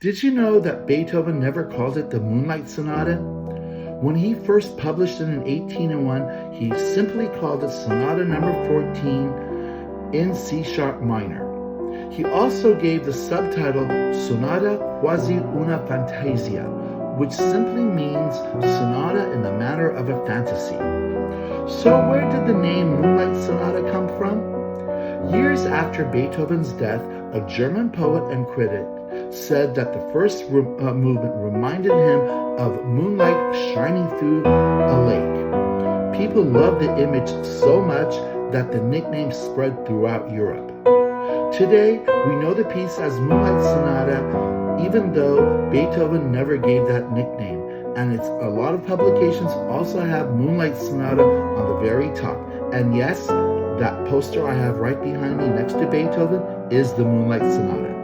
Did you know that Beethoven never called it the Moonlight Sonata? When he first published it in 1801, he simply called it Sonata number 14 in C sharp minor. He also gave the subtitle Sonata Quasi una Fantasia, which simply means sonata in the manner of a fantasy. So where did the name Moonlight Sonata come from? Years after Beethoven's death, a German poet and critic said that the first movement reminded him of moonlight shining through a lake. People loved the image so much that the nickname spread throughout Europe. Today, we know the piece as Moonlight Sonata, even though Beethoven never gave that nickname. And a lot of publications also have Moonlight Sonata on the very top. And yes, that poster I have right behind me next to Beethoven is the Moonlight Sonata.